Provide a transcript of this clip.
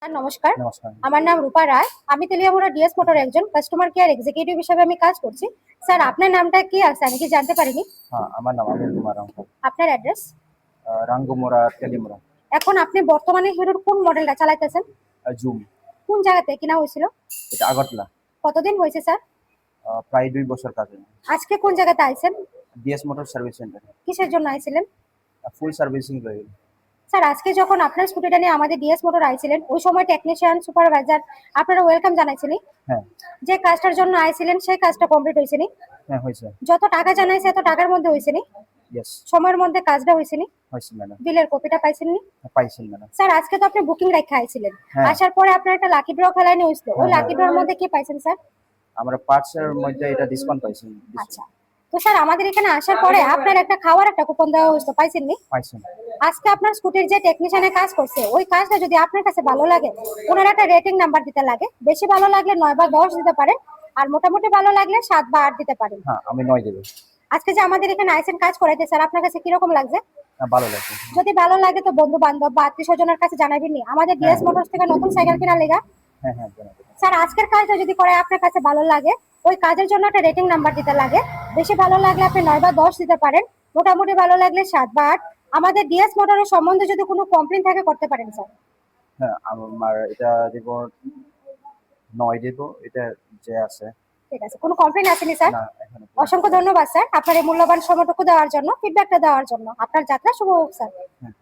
Sir নমস্কার। নমস্কার। আমার নাম রূপা রায়। আমি তেলিয়ামুড়া ডিএস মোটর একজন কাস্টমার কেয়ার এক্সিকিউটিভ হিসেবে আমি কাজ করছি। স্যার আপনার নামটা কি আছে আমি কি জানতে পারিনি? হ্যাঁ, আমার নাম অনিল কুমার রাঙ্গু। আপনার অ্যাড্রেস? রাঙ্গুমুড়া, তেলিয়ামুড়া। এখন আপনি বর্তমানে হিরোর কোন মডেলটা চালাইতেছেন? জুম। কোন জায়গাতে কিনা হয়েছিল? এটা আগরতলা। কতদিন হয়েছে স্যার? প্রায় 2 বছর কাজে। আজকে কোন জায়গাতে আইছেন? DS motor service centre. কিসের জন্য আইছিলেন? ফুল সার্ভিসিং রইল। স্যার আজকে যখন আপনার স্কুটিটা নিয়ে আমাদের ডিএস মোটর আইছিলেন ওই সময় টেকনিশিয়ান সুপারভাইজার আপনারা ওয়েলকাম জানাইছিলেন? হ্যাঁ। যে কাজটার জন্য আইছিলেন সেই কাজটা কমপ্লিট হয়েছে নি? হ্যাঁ, হয়েছে। যত টাকা জানাইছে এত টাকার মধ্যে হয়েছে নি? ইয়েস। সময়ের মধ্যে কাজটা হয়েছে নি? হয়েছে ম্যাডাম। বিলের কপিটা পাইছেন নি? পাইছেন ম্যাডাম। স্যার আজকে তো আপনি বুকিং রাখা আইছিলেন, হ্যাঁ। আসার পরে আপনার একটা লাকি ড্র খেলানো হইছিল, ওই হ্যাঁ, লাকি ড্রর মধ্যে কি পাইছেন স্যার? আমরা পার্টসের মধ্যে এটা ডিসকাউন্ট পাইছি। আচ্ছা, তো স্যার আমাদের এখানে আসার পরে আপনার একটা খাওয়ার একটা কুপন দেওয়া হয়েছিল, পাইছেন নি? পাইছেন। আজকে আপনার স্কুটির যে টেকনিশিয়ানে কাজ করছে ওই কাজটা যদি আপনার কাছে ভালো লাগে ওনার একটা রেটিং নাম্বার দিতে লাগে। বেশি ভালো লাগলে 9 বা 10 দিতে পারেন, আর মোটামুটি ভালো লাগলে 7 বা 8 দিতে পারেন। হ্যাঁ, আমি 9 দেব। আজকে যে আমাদের এখানে আইসেন কাজ করাইতে স্যার আপনার কাছে কিরকম লাগছে? হ্যাঁ, ভালো লাগছে। যদি ভালো লাগে তো বন্ধু বান্ধব বা আত্মীয় স্বজনের কাছে জানাবেন নি আমাদের ডিএস মোটরস থেকে নতুন সাইকেল কেনার লেগা। হ্যাঁ হ্যাঁ, জানাবো। স্যার আজকের কাজটা যদি করে আপনার কাছে ভালো লাগে ওই কাজের জন্য একটা রেটিং নাম্বার দিতে লাগে। বেশি ভালো লাগলে আপনি 9 বা 10 দিতে পারেন, মোটামুটি ভালো লাগলে 7 বা 8। আমাদের ডিএস মোটরের সম্বন্ধে যদি কোনো কমপ্লেইন থাকে করতে পারেন স্যার। হ্যাঁ, আমার এটা দেব, 9 দেব। এটা যে আছে। ঠিক আছে, কোনো কমপ্লেইন আসেনি স্যার? না, এখনো। অসংখ্য ধন্যবাদ স্যার আপনার এই মূল্যবান সময়টুকু দেওয়ার জন্য, ফিডব্যাকটা দেওয়ার জন্য। আপনার যাত্রা শুভ হোক স্যার। হ্যাঁ।